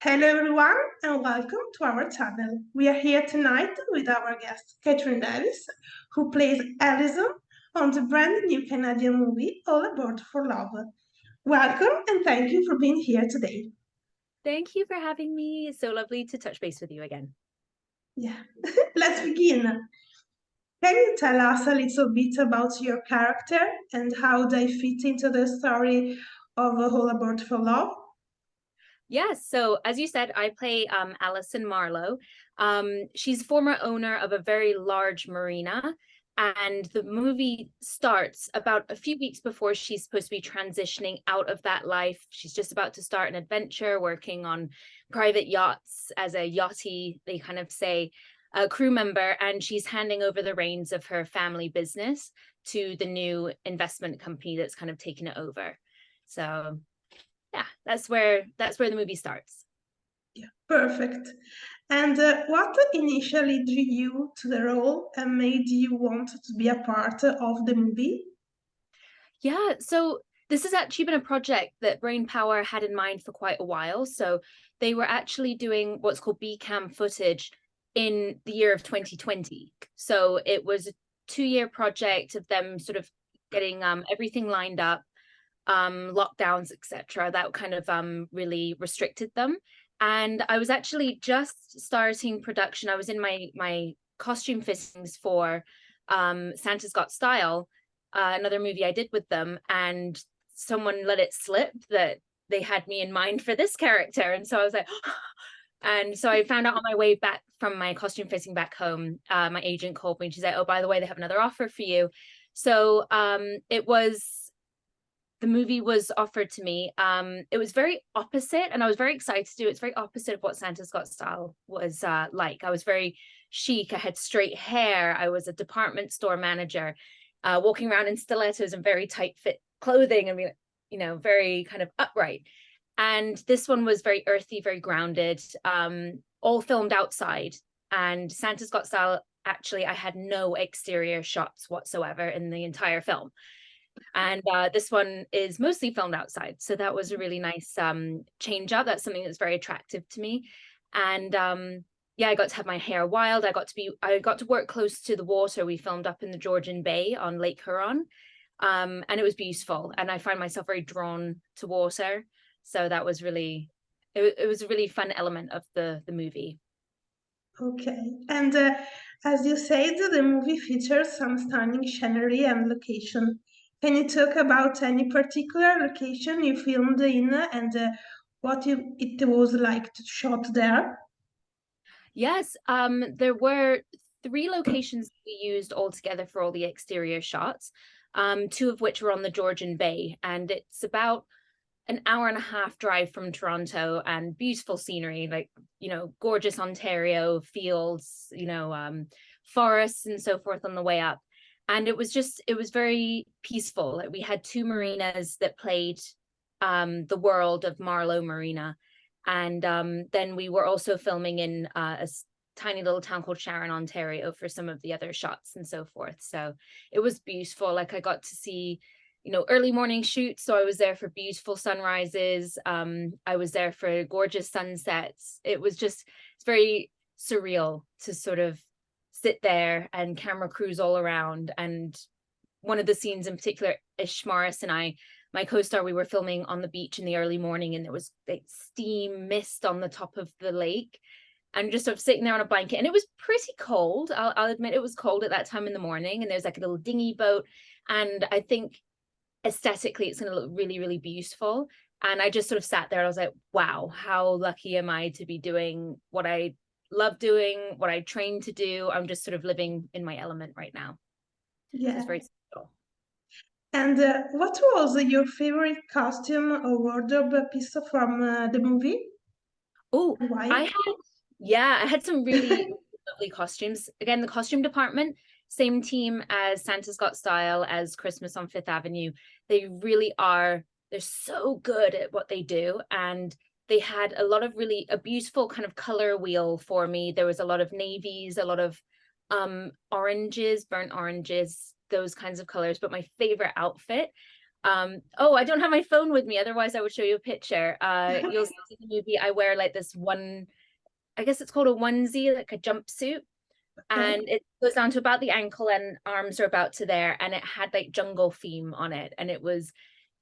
Hello everyone and welcome to our channel. We are here tonight with our guest Kathryn Davis, who plays Alison on the brand new Canadian movie All Aboard for Love. Welcome and thank you for being here today. Thank you for having me. It's so lovely to touch base with you again. Yeah, let's begin. Can you tell us a little bit about your character and how they fit into the story of All Aboard for Love? Yes, so as you said, I play Alison Marlowe. She's former owner of a very large marina, and the movie starts about a few weeks before she's supposed to be transitioning out of that life. She's just about to start an adventure, working on private yachts as a yachty, they kind of say, a crew member, and she's handing over the reins of her family business to the new investment company that's kind of taken it over. So yeah, that's where the movie starts. Yeah, perfect. And what initially drew you to the role and made you want to be a part of the movie? Yeah, so this has actually been a project that Brainpower had in mind for quite a while. So they were actually doing what's called B-cam footage in the year of 2020. So it was a 2-year project of them sort of getting everything lined up, lockdowns, etc. That kind of really restricted them. And I was actually just starting production. I was in my costume fittings for Santa's Got Style, another movie I did with them, and someone let it slip that they had me in mind for this character. And so I was like, and so I found out on my way back from my costume fitting back home, my agent called me and she's like, oh, by the way, they have another offer for you. So the movie was offered to me. It was very opposite, and I was very excited to do it. It's very opposite of what Santa's Got Style was like. I was very chic. I had straight hair. I was a department store manager, walking around in stilettos and very tight fit clothing. I mean, very kind of upright. And this one was very earthy, very grounded, all filmed outside. And Santa's Got Style, actually, I had no exterior shots whatsoever in the entire film. And this one is mostly filmed outside. So that was a really nice change up. That's something that's very attractive to me. And yeah, I got to have my hair wild. I got to work close to the water. We filmed up in the Georgian Bay on Lake Huron. And it was beautiful. And I find myself very drawn to water. So that was really, it was a really fun element of the movie. Okay. And as you said, the movie features some stunning scenery and location. Can you talk about any particular location you filmed in and it was like to shot there? Yes, there were 3 locations we used altogether for all the exterior shots, 2 of which were on the Georgian Bay, and it's about an hour and a half drive from Toronto, and beautiful scenery, like, gorgeous Ontario fields, forests and so forth on the way up. And it was very peaceful. Like, we had 2 marinas that played the world of Marlowe Marina. And then we were also filming in a tiny little town called Sharon, Ontario for some of the other shots and so forth. So it was beautiful. Like, I got to see, early morning shoots. So I was there for beautiful sunrises. I was there for gorgeous sunsets. It's very surreal to sort of sit there and camera crews all around. And one of the scenes in particular, Ish Morris and I, my co-star, we were filming on the beach in the early morning, and there was like steam mist on the top of the lake, and just sort of sitting there on a blanket, and it was pretty cold. I'll admit it was cold at that time in the morning, and there's like a little dinghy boat, and I think aesthetically it's going to look really, really beautiful. And I just sort of sat there and I was like, wow, how lucky am I to be doing what I love doing, what I trained to do. I'm just sort of living in my element right now. So Yeah. it's very special. And what was your favorite costume or wardrobe piece from the movie? Oh, Why? I had some really lovely costumes. Again, the costume department, same team as Santa's Got Style, as Christmas on Fifth Avenue. They really are, they're so good at what they do. And they had a beautiful kind of color wheel for me. There was a lot of navies, a lot of oranges, burnt oranges, those kinds of colors. But my favorite outfit Oh, I don't have my phone with me, otherwise I would show you a picture. You'll see in the movie I wear like this one, I guess it's called a onesie, like a jumpsuit, Okay. and it goes down to about the ankle and arms are about to there, and it had like jungle theme on it, and it was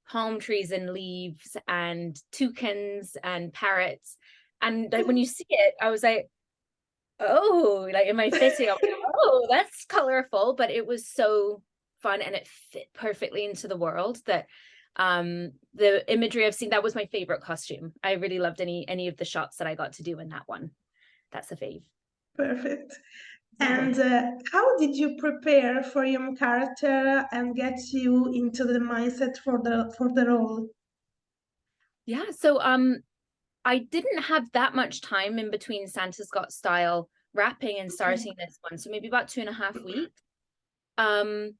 palm trees and leaves and toucans and parrots. And like when you see it, I was like, oh, like in my fitting, I'm like, oh, that's colorful, but it was so fun and it fit perfectly into the world that the imagery I've seen, that was my favorite costume. I really loved any of the shots that I got to do in that one. That's a fave. Perfect. And how did you prepare for your character and get you into the mindset for the role? Yeah, so I didn't have that much time in between Santa's Got Style wrapping and Okay. starting this one, so maybe about 2.5 weeks. Um,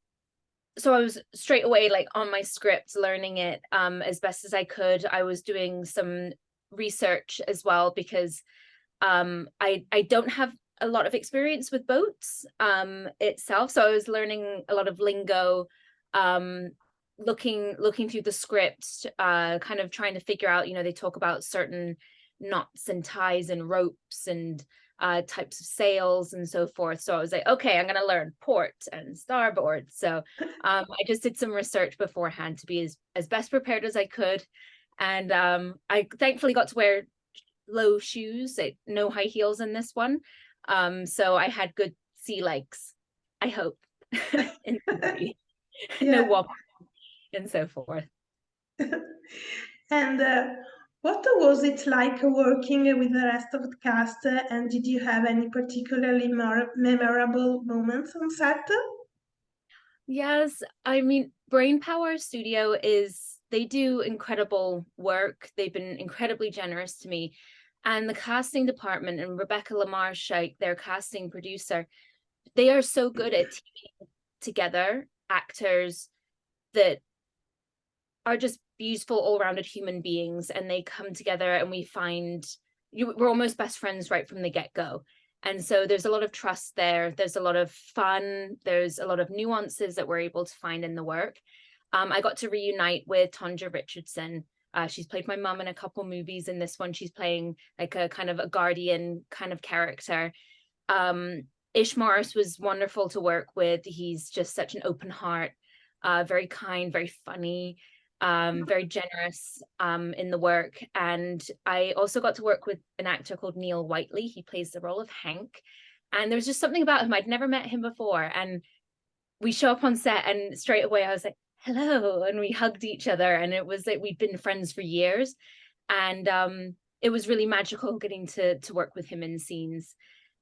so I was straight away like on my script, learning it as best as I could. I was doing some research as well because I don't have a lot of experience with boats itself, so I was learning a lot of lingo, um, looking through the script, kind of trying to figure out, they talk about certain knots and ties and ropes and types of sails and so forth. So I was like, okay, I'm gonna learn port and starboard. So I just did some research beforehand to be as best prepared as I could. And I thankfully got to wear low shoes, no high heels in this one. So I had good sea legs, I hope, in the movie. No Yeah. walk and so forth. And what was it like working with the rest of the cast? And did you have any particularly memorable moments on set? Yes, I mean, Brainpower Studio they do incredible work. They've been incredibly generous to me. And the casting department and Rebecca Lamarche, like their casting producer, they are so good at teaming together actors that are just beautiful, all-rounded human beings, and they come together and we're almost best friends right from the get-go. And so there's a lot of trust there. There's a lot of fun. There's a lot of nuances that we're able to find in the work. I got to reunite with Tonja Richardson. She's played my mum in a couple movies. In this one, she's playing like a kind of a guardian kind of character. Ish Morris was wonderful to work with. He's just such an open heart, very kind, very funny, very generous in the work. And I also got to work with an actor called Neil Whiteley. He plays the role of Hank. And there was just something about him. I'd never met him before. And we show up on set and straight away I was like, hello. And we hugged each other. And it was like we'd been friends for years. And it was really magical getting to work with him in scenes.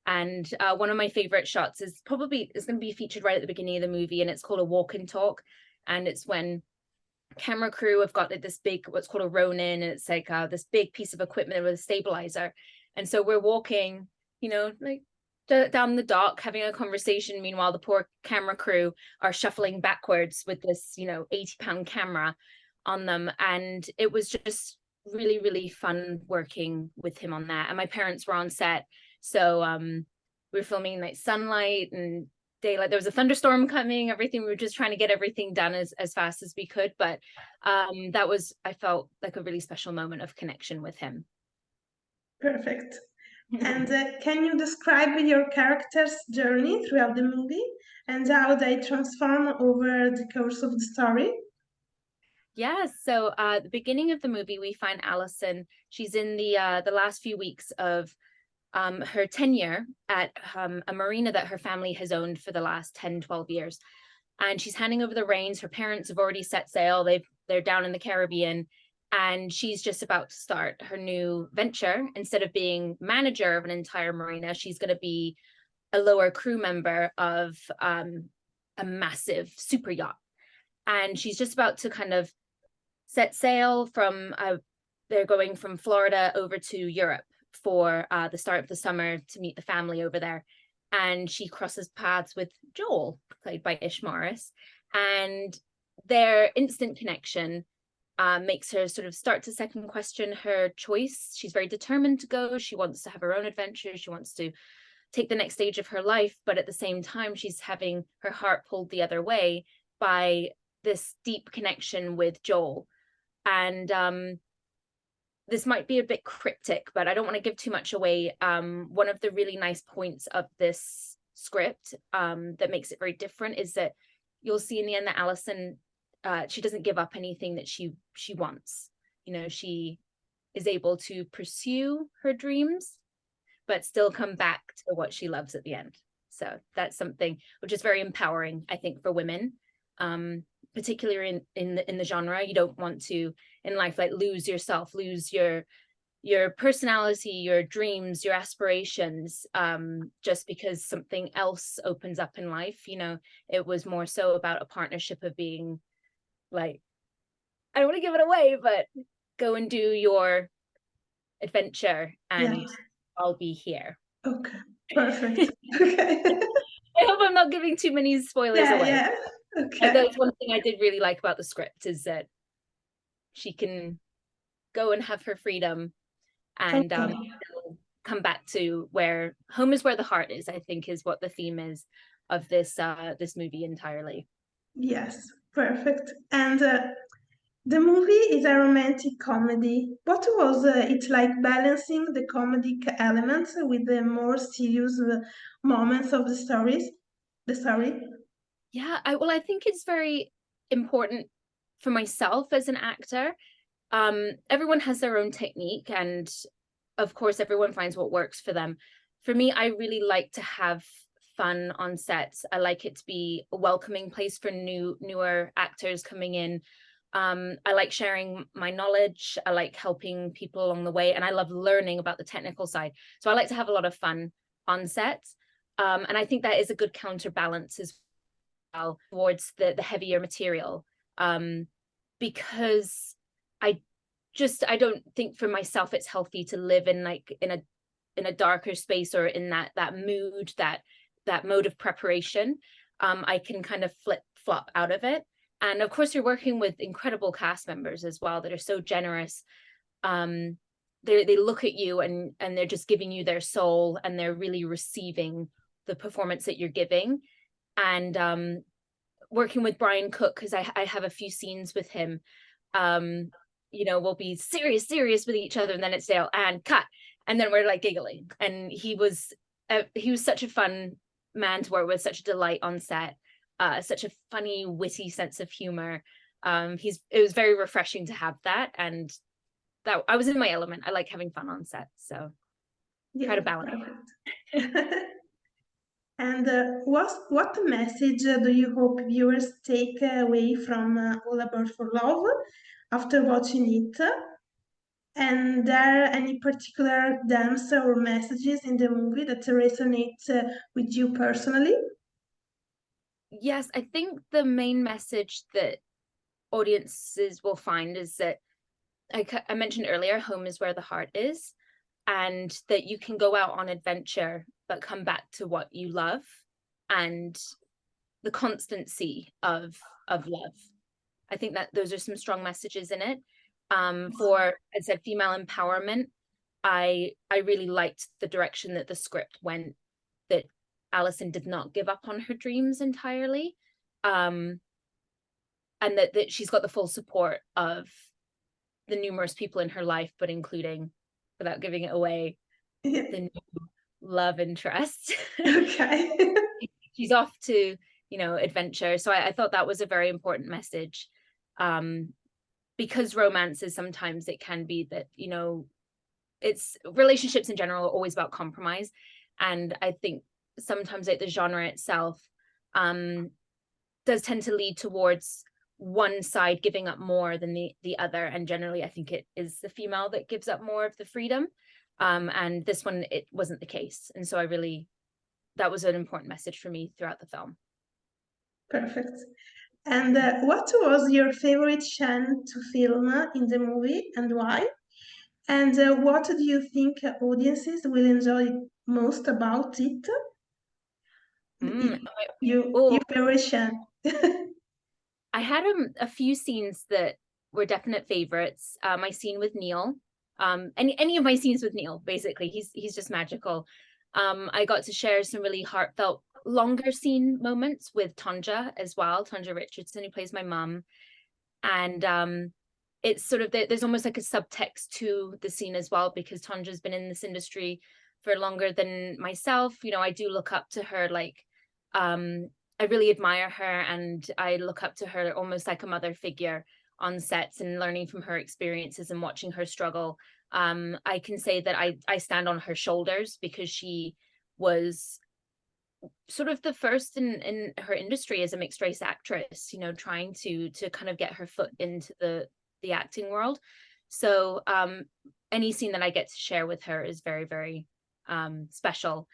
And one of my favorite shots is going to be featured right at the beginning of the movie. And it's called a walk and talk. And it's when camera crew have got like this big, what's called a Ronin, and it's like this big piece of equipment with a stabilizer. And so we're walking, like down the dock having a conversation. Meanwhile, the poor camera crew are shuffling backwards with this, 80-pound camera on them. And it was just really, really fun working with him on that. And my parents were on set. So we were filming like sunlight and daylight. There was a thunderstorm coming, everything. We were just trying to get everything done as fast as we could. But I felt like a really special moment of connection with him. Perfect. And can you describe your character's journey throughout the movie and how they transform over the course of the story? Yes. So the beginning of the movie, we find Allison. She's in the last few weeks of her tenure at a marina that her family has owned for the last 10, 12 years. And she's handing over the reins. Her parents have already set sail. They're down in the Caribbean. And she's just about to start her new venture. Instead of being manager of an entire marina, she's going to be a lower crew member of a massive super yacht. And she's just about to kind of set sail from, they're going from Florida over to Europe for the start of the summer to meet the family over there. And she crosses paths with Joel, played by Ish Morris. And their instant connection makes her sort of start to second question her choice. She's very determined to go. She wants to have her own adventure. She wants to take the next stage of her life. But at the same time, she's having her heart pulled the other way by this deep connection with Joel. And this might be a bit cryptic, but I don't want to give too much away. One of the really nice points of this script that makes it very different is that you'll see in the end that Allison, she doesn't give up anything that she wants. You know, she is able to pursue her dreams, but still come back to what she loves at the end. So that's something which is very empowering, I think, for women, particularly in the genre. You don't want to in life like lose yourself, lose your personality, your dreams, your aspirations, just because something else opens up in life. You know, it was more so about a partnership of being like, I don't want to give it away, but go and do your adventure and Yeah. I'll be here. Okay. Perfect. Okay. I hope I'm not giving too many spoilers away. Yeah. Okay. That's one thing I did really like about the script, is that she can go and have her freedom and Okay. come back to where home is where the heart is, I think, is what the theme is of this this movie entirely. Yes. Perfect. And the movie is a romantic comedy. What was it like balancing the comedic elements with the more serious moments of the stories? The story? Yeah, I think it's very important for myself as an actor. Everyone has their own technique, and of course everyone finds what works for them. For me, I really like to have fun on sets. I like it to be a welcoming place for newer actors coming in. I like sharing my knowledge. I like helping people along the way, and I love learning about the technical side. So I like to have a lot of fun on sets. And I think that is a good counterbalance as well towards the heavier material. Because I don't think for myself it's healthy to live in like in a darker space or in that mood, that mode of preparation. I can kind of flop out of it. And of course you're working with incredible cast members as well that are so generous. They look at you and they're just giving you their soul, and they're really receiving the performance that you're giving. And working with Brian Cook, because I have a few scenes with him, you know, we'll be serious with each other, and then it's Dale and cut, and then we're like giggling. And he was such a fun man to work with, such a delight on set, such a funny, witty sense of humor. It was very refreshing to have that, and that I was in my element. I like having fun on set, so try to balance. And what message do you hope viewers take away from All About for Love after watching it? And there are any particular themes or messages in the movie that resonate with you personally? Yes, I think the main message that audiences will find is that I mentioned earlier, home is where the heart is, and that you can go out on adventure but come back to what you love, and the constancy of love. I think that those are some strong messages in it. For, as I said, female empowerment, I really liked the direction that the script went, that Allison did not give up on her dreams entirely, and that she's got the full support of the numerous people in her life, but including, without giving it away, the new love interest. Okay. She's off to, you know, adventure. So I thought that was a very important message, because romances, sometimes it can be that, you know, it's relationships in general are always about compromise. And I think sometimes like the genre itself does tend to lead towards one side giving up more than the other, and generally I think it is the female that gives up more of the freedom, and this one it wasn't the case. And so that was an important message for me throughout the film. Perfect. And what was your favorite scene to film in the movie, and why? And what do you think audiences will enjoy most about it? Your favorite scene. I had a few scenes that were definite favorites. My scene with Neil, any of my scenes with Neil, basically, he's just magical. I got to share some really heartfelt longer scene moments with Tonja as well, Tonja Richardson, who plays my mum. And it's sort of there's almost like a subtext to the scene as well, because Tonja's been in this industry for longer than myself. You know, I do look up to her, like I really admire her, and I look up to her almost like a mother figure on sets, and learning from her experiences and watching her struggle. I can say that I stand on her shoulders, because she was sort of the first in her industry as a mixed race actress, you know, trying to kind of get her foot into the acting world. So any scene that I get to share with her is very, very special.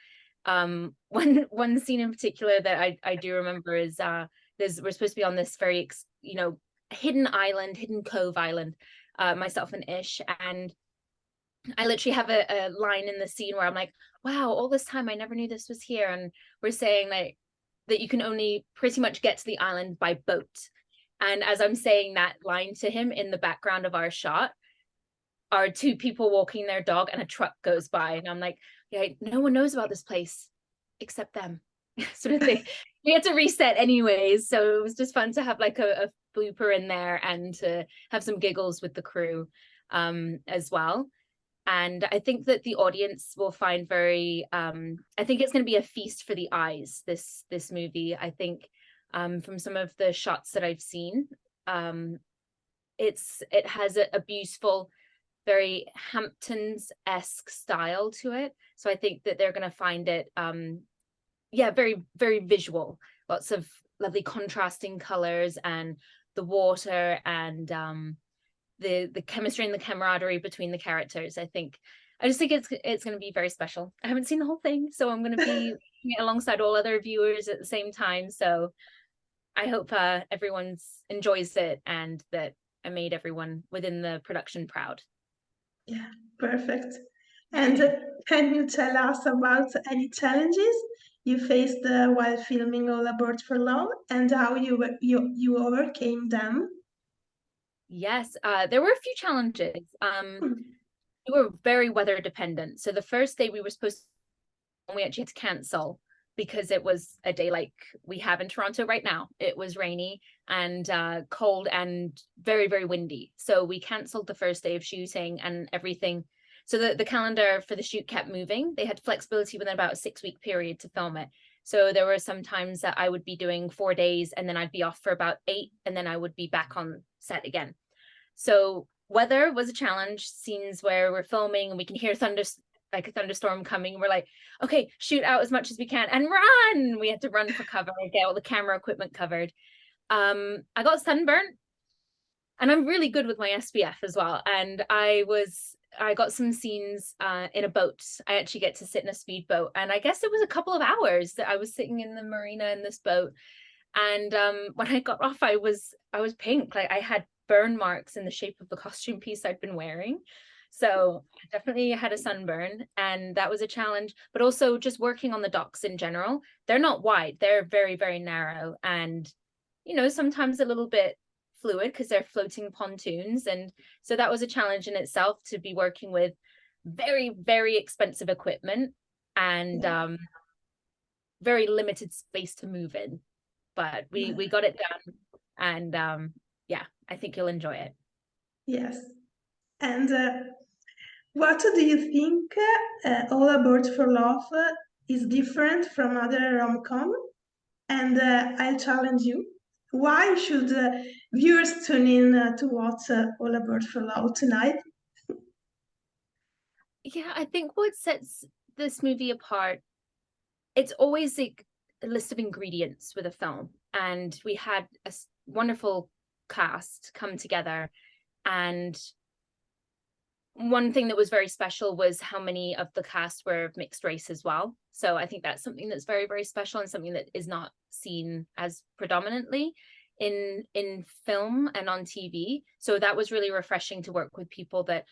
One scene in particular that I do remember is we're supposed to be on this very, you know, hidden island, hidden cove island, myself and Ish, and I literally have a line in the scene where I'm like, wow, all this time I never knew this was here. And we're saying like that you can only pretty much get to the island by boat. And as I'm saying that line to him, in the background of our shot are two people walking their dog, and a truck goes by. And I'm like, yeah, no one knows about this place except them. Sort of thing. We had to reset anyways. So it was just fun to have like a blooper in there, and to have some giggles with the crew as well. And I think that the audience will find very I think it's going to be a feast for the eyes, this movie. I think from some of the shots that I've seen, it has a beautiful, very Hamptons-esque style to it. So I think that they're going to find it yeah, very, very visual, lots of lovely contrasting colors, and the water, and the chemistry and the camaraderie between the characters. I just think it's going to be very special. I haven't seen the whole thing, so I'm going to be alongside all other viewers at the same time. So I hope everyone enjoys it, and that I made everyone within the production proud. Yeah, perfect. And can you tell us about any challenges you faced while filming All Aboard for Love, and how you overcame them? Yes, there were a few challenges. We were very weather dependent. So the first day we were supposed to, we actually had to cancel, because it was a day like we have in Toronto right now. It was rainy and cold and very, very windy. So we canceled the first day of shooting and everything. So the calendar for the shoot kept moving. They had flexibility within about a 6-week period to film it. So there were some times that I would be doing 4 days, and then I'd be off for about 8, and then I would be back on set again. So weather was a challenge. Scenes where we're filming and we can hear like a thunderstorm coming, we're like, okay, shoot out as much as we can and run. We had to run for cover, get all the camera equipment covered. I got sunburnt, and I'm really good with my SPF as well. And I got some scenes in a boat. I actually get to sit in a speedboat, and I guess it was a couple of hours that I was sitting in the marina in this boat. And when I got off, I was pink. Like, I had burn marks in the shape of the costume piece I'd been wearing. So I definitely had a sunburn, and that was a challenge. But also just working on the docks in general, they're not wide, they're very, very narrow, and sometimes a little bit fluid because they're floating pontoons. And so that was a challenge in itself, to be working with very, very expensive equipment and very limited space to move in. But we got it done, and yeah, I think you'll enjoy it. Yes. And what do you think All Aboard for Love is different from other rom-com? And I'll challenge you. Why should viewers tune in to watch All Aboard for Love tonight? Yeah, I think what sets this movie apart, it's always like a list of ingredients with a film. And we had a wonderful cast come together, and one thing that was very special was how many of the cast were mixed race as well. So I think that's something that's very, very special, and something that is not seen as predominantly in film and on TV. So that was really refreshing, to work with people that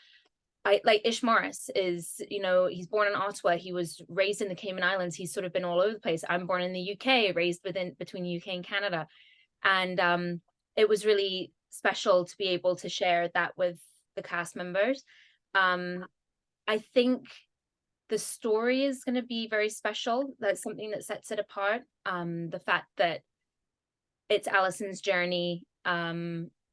I like. Ish Morris is, he's born in Ottawa. He was raised in the Cayman Islands. He's sort of been all over the place. I'm born in the UK, raised between UK and Canada. And it was really special to be able to share that with the cast members. I think The story is going to be very special. That's something that sets it apart. The fact that it's Alison's journey.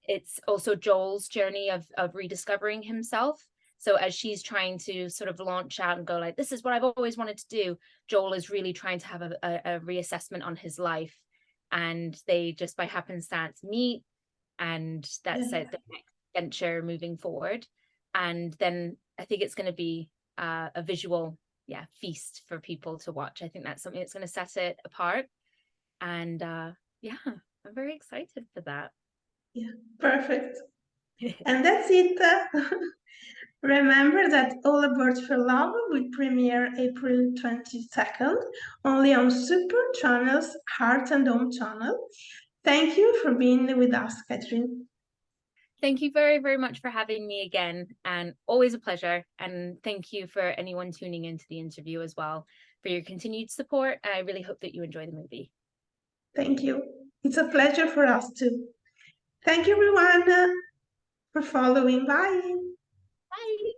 It's also Joel's journey of rediscovering himself. So as she's trying to sort of launch out and go like, this is what I've always wanted to do, Joel is really trying to have a reassessment on his life. And they just by happenstance meet, and that's the next venture moving forward. And then I think it's going to be a visual feast for people to watch. I think that's something that's going to set it apart. And yeah, I'm very excited for that. Yeah, perfect. And that's it. Remember that All Aboard for Love will premiere April 22nd, only on Super Channel's Heart and Home channel. Thank you for being with us, Kathryn. Thank you very, very much for having me again, and always a pleasure. And thank you for anyone tuning into the interview as well for your continued support. I really hope that you enjoy the movie. Thank you. It's a pleasure for us too. Thank you, everyone, for following. Bye. Bye.